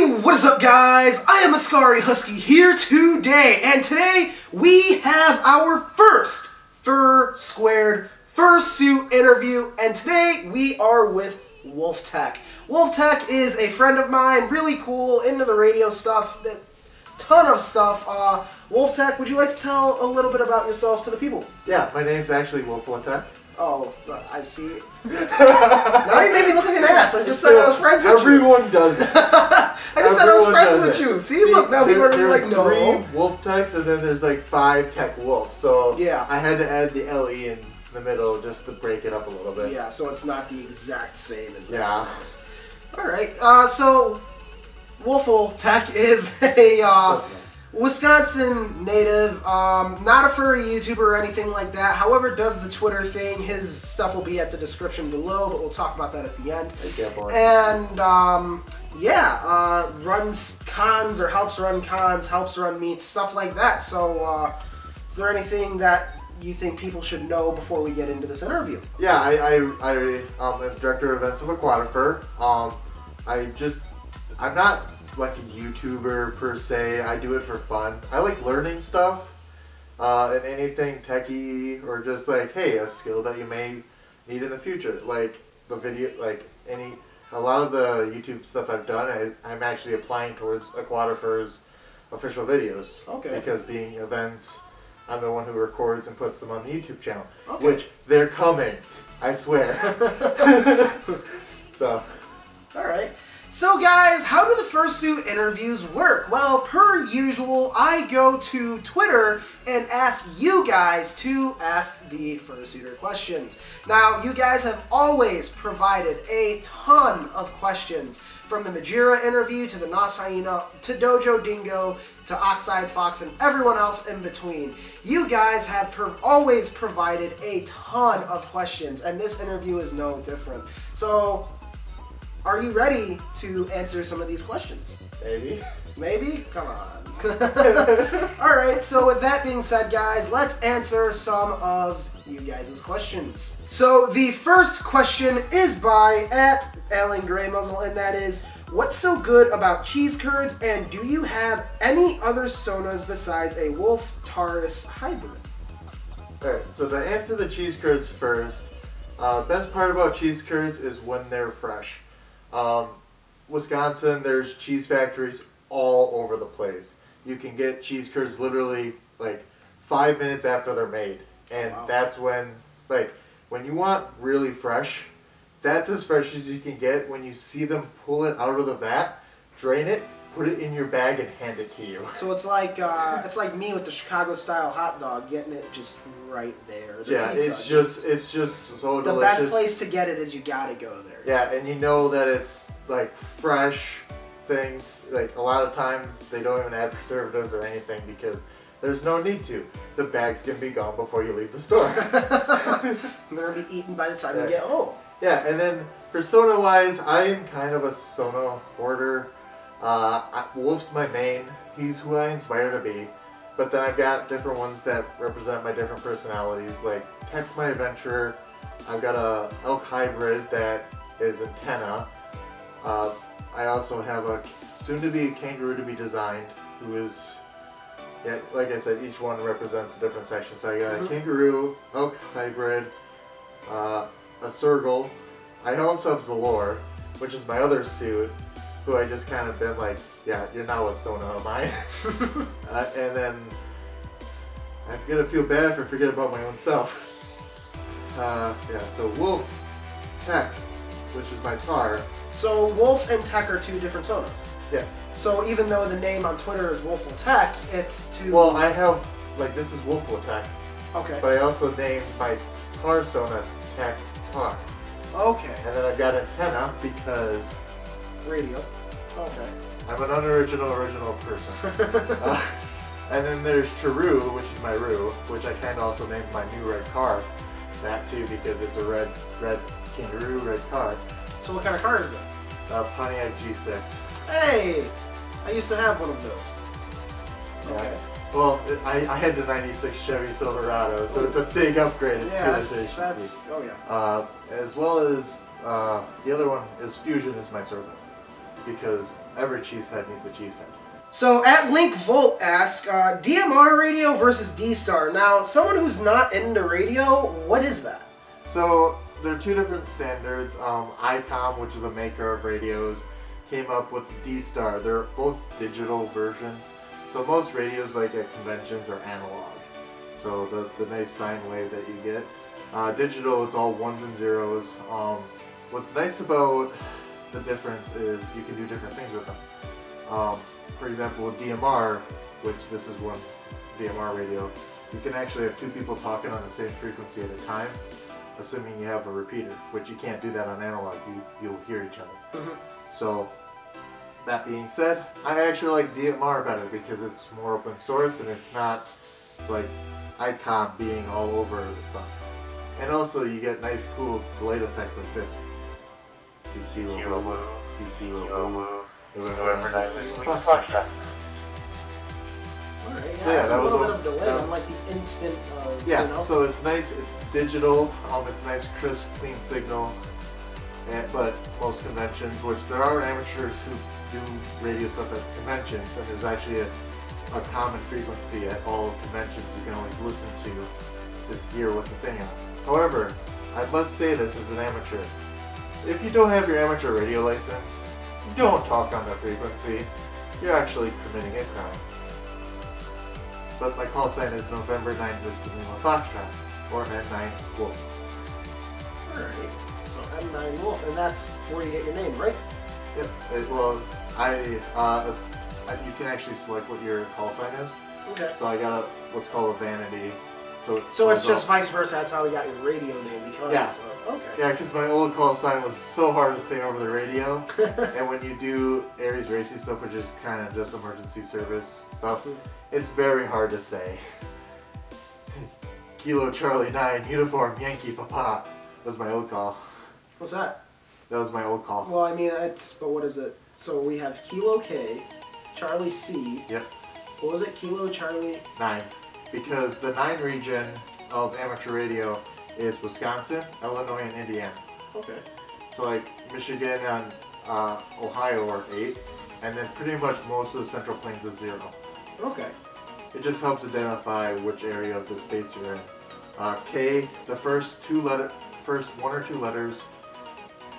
What is up, guys? I am Ascari Husky here today, and today we have our first Fursquared Fursuit interview, and today we are with Wulftec. Wulftec is a friend of mine, really cool, into the radio stuff, ton of stuff. Wulftec, would you like to tell a little bit about yourself to the people? Yeah, my name's actually Wolfletech. Oh, I see. Now you made me look like an ass. I just said I was friends with you. Everyone does it. I just said I was friends with you. See, look, now people are going to be like, no. There's 3 Wolftecs, and then there's like 5 Tech Wolves. So yeah, I had to add the LE in the middle just to break it up a little bit. Yeah, so it's not the exact same as yeah. Else. Alright, so Wolfeltec is a Wisconsin native, not a furry YouTuber or anything like that. However, does the Twitter thing. His stuff will be at the description below, but we'll talk about that at the end. And yeah, runs cons or helps run cons, helps run meets, stuff like that. So, is there anything that you think people should know before we get into this interview? Yeah, I'm the director of events of Aquatifer. I'm not like a YouTuber per se. I do it for fun. I like learning stuff and anything techie or just like, hey, a skill that you may need in the future. Like the video, like a lot of the YouTube stuff I've done, I'm actually applying towards Aquatifer's official videos. Okay. Because being events, I'm the one who records and puts them on the YouTube channel. Okay. Which they're coming, I swear. So. All right. So guys, how do the Fursuit interviews work? Well, per usual, I go to Twitter and ask you guys to ask the Fursuiter questions. Now, you guys have always provided a ton of questions, from the Majira interview to the Nas Hyena to Dojo Dingo to Oxide Fox and everyone else in between. You guys have always provided a ton of questions, and this interview is no different. So, are you ready to answer some of these questions? Maybe. Maybe? Come on. Alright, so with that being said, guys, let's answer some of you guys' questions. So the first question is by @AlanGraymuzzle, and that is, what's so good about cheese curds, and do you have any other sonas besides a Wolf Taurus hybrid? Alright, so to answer the cheese curds first, best part about cheese curds is when they're fresh. Wisconsin, there's cheese factories all over the place. You can get cheese curds literally like 5 minutes after they're made. And wow. That's when, like, when you want really fresh, that's as fresh as you can get when you see them pull it out of the vat, drain it, put it in your bag, and hand it to you. So it's like me with the Chicago-style hot dog, getting it just right there. Yeah, it's just so delicious. The best place to get it is you gotta go there. Yeah, and you know that it's like fresh things. Like a lot of times they don't even add preservatives or anything because there's no need to. The bag's gonna be gone before you leave the store. They're gonna be eaten by the time you get home. Yeah, and then for soda wise, I am kind of a sona hoarder. Wolf's my main. He's who I inspire to be. But then I've got different ones that represent my different personalities. Like Tech's my adventurer. I've got a elk hybrid that is antenna. I also have a soon-to-be kangaroo to be designed, who is, yeah, like I said, each one represents a different section. So I got a kangaroo, elk hybrid, a Sergal. I also have Zalor, which is my other suit, who I just kind of been like, yeah, you're now a sona of mine. And then I'm gonna feel bad if I forget about my own self. Yeah, so Wulftec, which is my tar. So Wolf and Tech are 2 different sonas. Yes. So even though the name on Twitter is Wolfeltec, it's 2. Well, I have, like, this is Wolfletech. Okay. But I also named my tar sona Tech Tar. Okay. And then I've got antenna because radio. Okay. I'm an unoriginal person. And then there's Chiru, which is my Roo, which I kind of also named my new red car. That too, because it's a red kangaroo, red car. So what kind of car is it? Pontiac G6. Hey! I used to have one of those. Yeah. Okay. Well, I had the 96 Chevy Silverado, so it's a big upgrade. Yeah, that's oh yeah. As well as the other one is Fusion is my servant, because every cheesehead needs a cheesehead. So at Link Volt asks, DMR radio versus D-Star. Now, someone who's not into radio, what is that? So there are two different standards. ICOM, which is a maker of radios, came up with D-Star. They're both digital versions. So most radios, like at conventions, are analog. So the nice sine wave that you get. Digital, it's all ones and zeros. What's nice about the difference is you can do different things with them. For example, with DMR, which this is one DMR radio, you can actually have two people talking on the same frequency at a time, assuming you have a repeater, which you can't do that on analog. You'll hear each other. Mm-hmm. So, that being said, I actually like DMR better because it's more open source and it's not like ICOM being all over the stuff. And also you get nice cool delayed effects like this. Alright, So yeah, it's a that was little bit of delay on like the instant yeah, you know? so it's nice, it's digital, it's nice, crisp, clean signal. But most conventions, which there are amateurs who do radio stuff at conventions, and there's actually a common frequency at all conventions you can always listen to this gear with the thing on. However, I must say this as an amateur. If you don't have your amateur radio license, don't talk on that frequency. You're actually committing a crime. But my call sign is November 9 Whiskey Lima Foxtrot, or N9 Wolf. Alright, so N9 Wolf, and that's where you get your name, right? Yep. Well, you can actually select what your call sign is. Okay. So I got what's called a vanity. So it's just vice versa. That's how we got your radio name because. Yeah. Okay. Yeah, because my old call sign was so hard to say over the radio, and when you do Aries Racy stuff, which is kind of just emergency service stuff, it's very hard to say. Kilo Charlie 9 Uniform Yankee Papa was my old call. What's that? That was my old call. Well, I mean, but what is it? So we have Kilo K, Charlie C. Yep. What was it? Kilo Charlie 9. Because the 9 region of amateur radio is Wisconsin, Illinois, and Indiana. Okay. So like Michigan and Ohio are 8, and then pretty much most of the Central Plains is 0. Okay. It just helps identify which area of the states you're in. K, the first one or two letters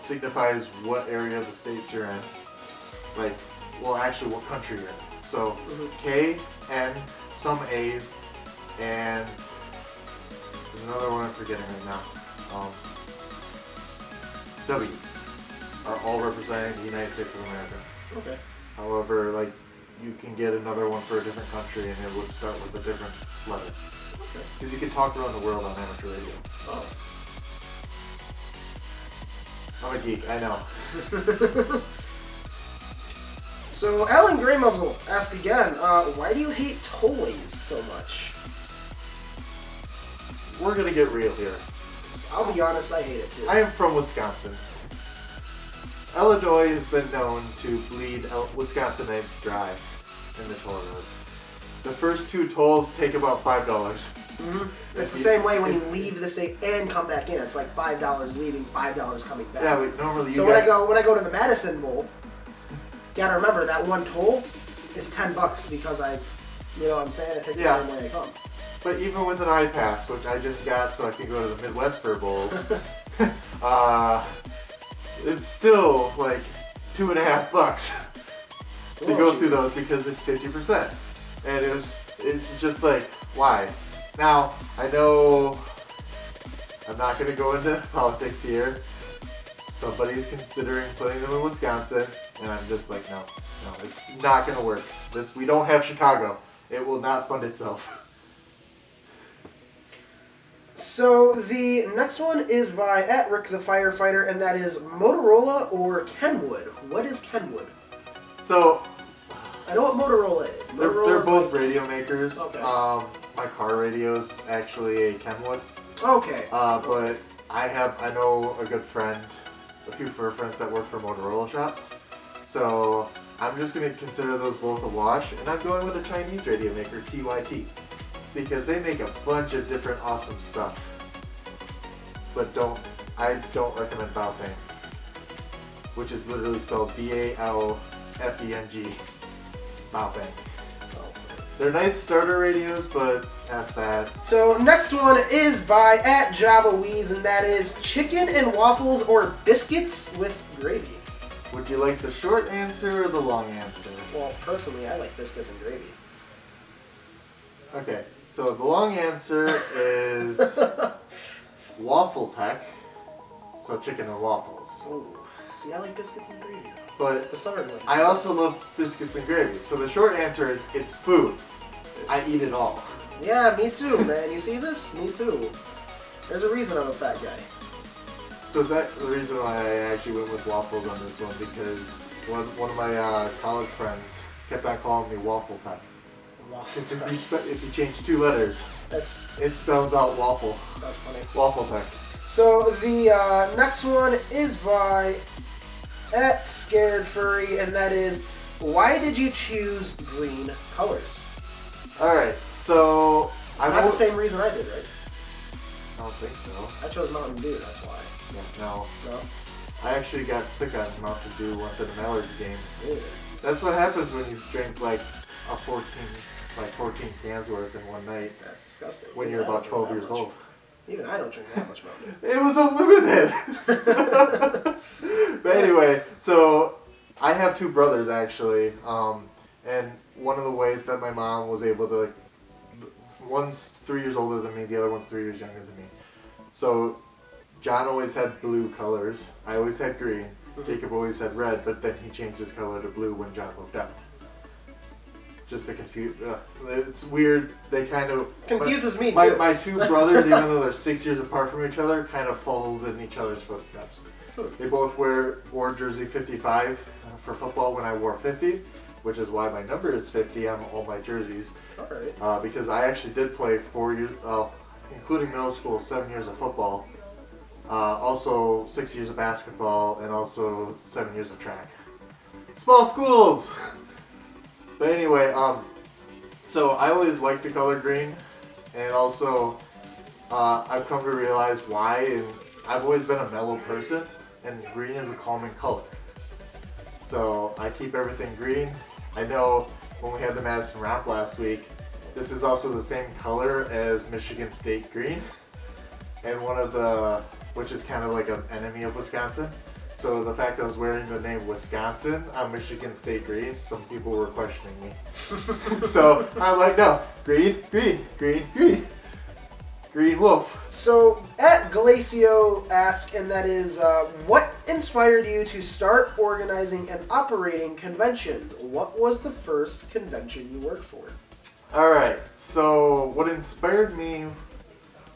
signifies what area of the states you're in. Like, well, actually, what country you're in. So K, N, some A's, and there's another one I'm forgetting right now. W are all representing the United States of America. Okay. However, like, you can get another one for a different country and it would start with a different letter. Okay. Because you can talk around the world on amateur radio. Oh. I'm a geek, I know. So Alan Greymuzzle asks again, why do you hate toys so much? We're gonna get real here. So I'll be honest, I hate it too. I am from Wisconsin. Illinois has been known to bleed Wisconsinites dry in the toll roads. The first 2 tolls take about $5. Mm-hmm. It's the same way when you leave the state and come back in. It's like $5 leaving, $5 coming back. Yeah, but normally you So when I go to the Madison Bowl, you gotta remember that one toll is $10 because you know what I'm saying? I take the same way I come. But even with an iPass, which I just got so I can go to the Midwest Fur Bowls, it's still like $2.50 to go through those because it's 50%. And it's just like, why? Now, I know I'm not going to go into politics here. Somebody's considering putting them in Wisconsin, and I'm just like, no, it's not going to work. We don't have Chicago. It will not fund itself. So the next one is by @Rick the Firefighter, and that is Motorola or Kenwood. What is Kenwood? So I know what Motorola is. They're both radio makers. Okay. My car radio is actually a Kenwood. Okay. But I know a good friend, a few fur friends that work for Motorola shop. So I'm just gonna consider those both a wash, and I'm going with a Chinese radio maker, TYT. Because they make a bunch of different awesome stuff. But I don't recommend Baofeng, which is literally spelled FENG. Bopping. They're nice starter radios, but past that. So next one is by @JavaWeez, and that is chicken and waffles or biscuits with gravy. Would you like the short answer or the long answer? Well, personally, I like biscuits and gravy. Okay, so the long answer is Wolfeltec. So chicken and waffles. Ooh. See, I like biscuits and gravy. But it's the southern way. I also love biscuits and gravy. So the short answer is it's food. I eat it all. Yeah, me too, man. You see this? Me too. There's a reason I'm a fat guy. So is that the reason why I actually went with waffles on this one? Because one of my college friends kept on calling me Wolfeltec. If you change 2 letters, it spells out waffle. That's funny. Wolfeltec. So the next one is by @ScaredFurry, and that is, why did you choose green colors? Alright, so Not the same reason I did, right? I don't think so. I chose Mountain Dew, that's why. Yeah, no. No? I actually got sick on Mountain Dew once at an Allergies game. Ew. That's what happens when you drink like 14 cans worth in one night. That's disgusting. When you're about 12 years old. Even I don't drink that much Mountain Dew. It was unlimited! But anyway, so I have 2 brothers actually, and one of the ways that my mom was able to, one's 3 years older than me, the other one's 3 years younger than me. So John always had blue colors, I always had green, Jacob always had red, but then he changed his color to blue when John moved out. Just to confuse, it's weird, they kind of... Confuses me too. My 2 brothers, even though they're 6 years apart from each other, kind of followed in each other's footsteps. They both wore jersey 55 for football when I wore 50, which is why my number is 50 on all my jerseys. Alright. Because I actually did play 4 years, including middle school, 7 years of football. Also 6 years of basketball, and also 7 years of track. Small schools! But anyway, so I always liked the color green, and also I've come to realize why, and I've always been a mellow person, and green is a calming color. So I keep everything green. I know when we had the Madison Romp last week, this is also the same color as Michigan State green, and which is kind of like an enemy of Wisconsin. So the fact that I was wearing the name Wisconsin on Michigan State green, some people were questioning me. So I'm like, no, green, green, green, green. Green Wolf. So @Glacio asks, and that is, what inspired you to start organizing and operating conventions? What was the first convention you worked for? Alright, so what inspired me,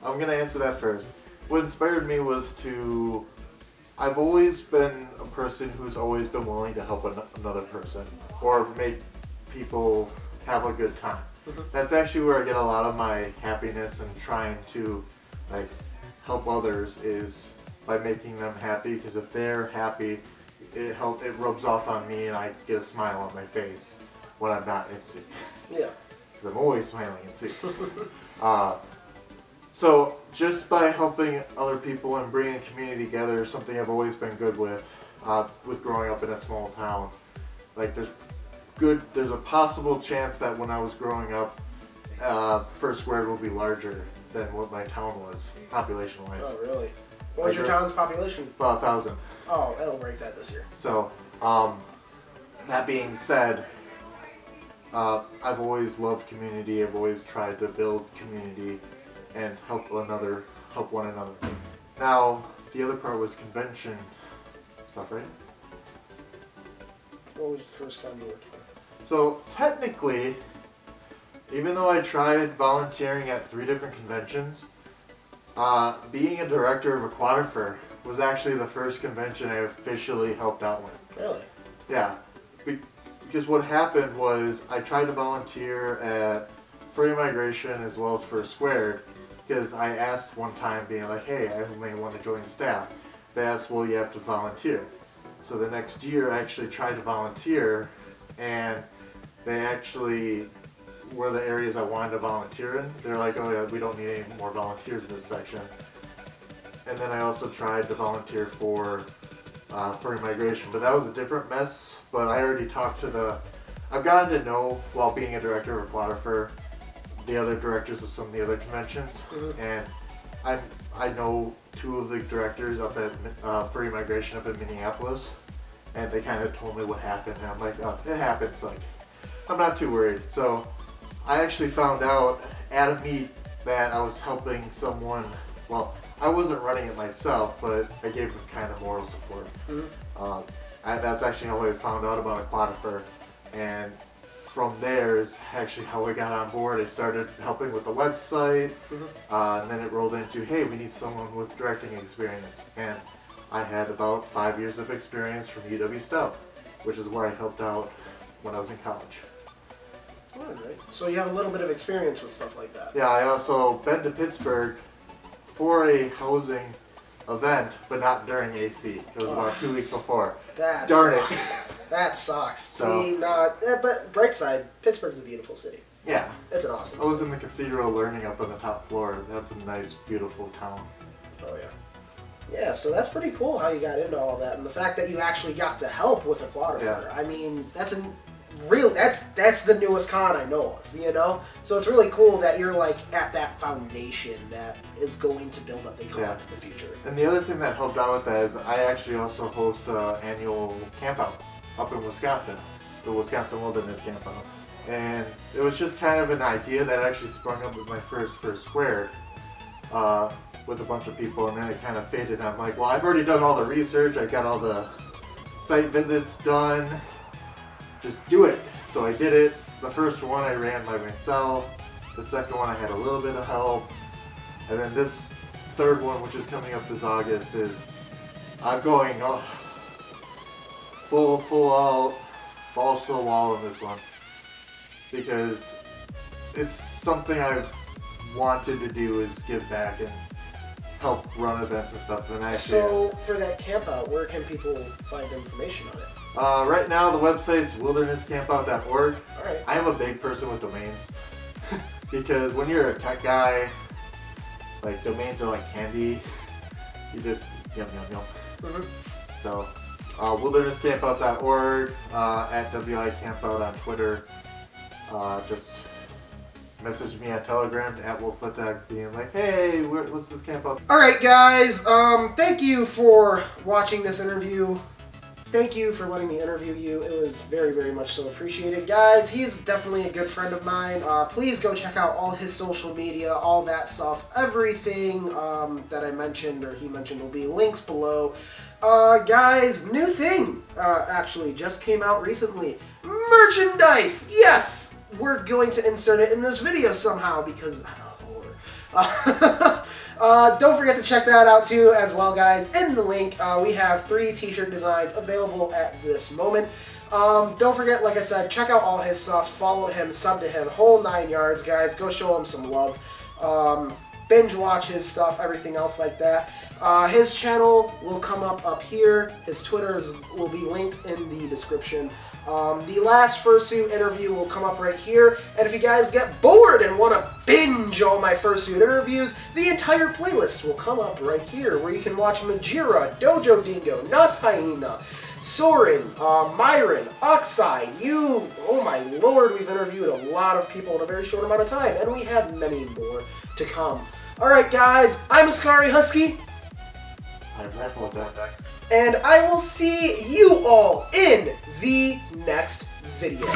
I'm going to answer that first. What inspired me was I've always been a person who's always been willing to help another person or make people have a good time. That's actually where I get a lot of my happiness and trying to help others is by making them happy, because if they're happy, it rubs off on me and I get a smile on my face when I'm not in sync. Yeah. Because I'm always smiling in sync. So just by helping other people and bringing a community together is something I've always been good with growing up in a small town. There's a possible chance that when I was growing up, Fursquared will be larger than what my town was, population-wise. Oh, really? What was your town's population? About 1,000. Oh, it'll break that this year. So, that being said, I've always loved community. I've always tried to build community and help one another. Now, the other part was convention stuff, right? What was the first con you worked for? So technically, even though I tried volunteering at 3 different conventions, being a director of a quadrifer was actually the first convention I officially helped out with. Really? Yeah, because what happened was I tried to volunteer at Free Migration as well as Fursquared, because I asked one time being like, hey, I may want to join the staff. They asked, well, you have to volunteer. So the next year I actually tried to volunteer, and they actually were the areas I wanted to volunteer in. They're like, oh yeah, we don't need any more volunteers in this section. And then I also tried to volunteer for furry migration, but that was a different mess. But I already talked to I've gotten to know, while being a director of Aquatifur, the other directors of some of the other conventions, and I know 2 of the directors up at Furry Migration up in Minneapolis, and they kind of told me what happened, and I'm like, oh, it happens, like, I'm not too worried. So I actually found out at a meet that I was helping someone, well, I wasn't running it myself, but I gave them kind of moral support. That's actually how I found out about Aquatifur, and from there is actually how I got on board. I started helping with the website, and then it rolled into, hey, we need someone with directing experience. And I had about 5 years of experience from UW Stout, which is where I helped out when I was in college. Alright, so you have a little bit of experience with stuff like that. Yeah, I also been to Pittsburgh for a housing event, but not during AC. It was about 2 weeks before. That Darn sucks. it. That sucks. So, See, but bright side, Pittsburgh's a beautiful city. Yeah. It's an awesome I was city. in the cathedral learning up on the top floor. That's a nice, beautiful town. Oh, yeah. Yeah, so that's pretty cool how you got into all that, and the fact that you actually got to help with Aquatifur. Yeah. I mean, that's the newest con I know of, you know? So it's really cool that you're like at that foundation that is going to build up the con in the future. And the other thing that helped out with that is I actually also host an annual campout up in Wisconsin, the Wisconsin Wilderness Campout. And it was just kind of an idea that actually sprung up with my first Fursquared with a bunch of people, and then it kind of faded. I'm like, well, I've already done all the research, I got all the site visits done, just do it. So I did it. The first one I ran by myself, the second one I had a little bit of help, and then this third one, which is coming up this August, is I'm going full out, balls to the wall on this one, because it's something I've wanted to do, is give back and help run events and stuff. And actually, so for that camp out, where can people find information on it? Right now the website's wildernesscampout.org. Alright. I am a big person with domains because when you're a tech guy, like, domains are like candy. You just yum yum yum. So wildernesscampout.org, at WICampout on Twitter. Just message me on Telegram at Wolfletech, being like, hey, what's this camp out? Alright guys, thank you for watching this interview. Thank you for letting me interview you. It was very, very much so appreciated. Guys, he's definitely a good friend of mine. Please go check out all his social media, all that stuff. Everything that I mentioned or he mentioned will be links below. Guys, new thing actually just came out recently. Merchandise! Yes! We're going to insert it in this video somehow because don't forget to check that out too as well, guys. In the link, we have 3 t-shirt designs available at this moment. Don't forget, like I said, check out all his stuff, follow him, sub to him, whole 9 yards, guys. Go show him some love. Binge watch his stuff, everything else like that. His channel will come up here. His Twitters will be linked in the description. The last Fursuit interview will come up right here, and if you guys get bored and want to binge all my Fursuit interviews, the entire playlist will come up right here, where you can watch Majira, Dojo Dingo, Nas Hyena, Soren, Myron, Oxide, oh my lord, we've interviewed a lot of people in a very short amount of time, and we have many more to come. Alright guys, I'm Ascari Husky. I'm Wolfletech. And I will see you all in the next video.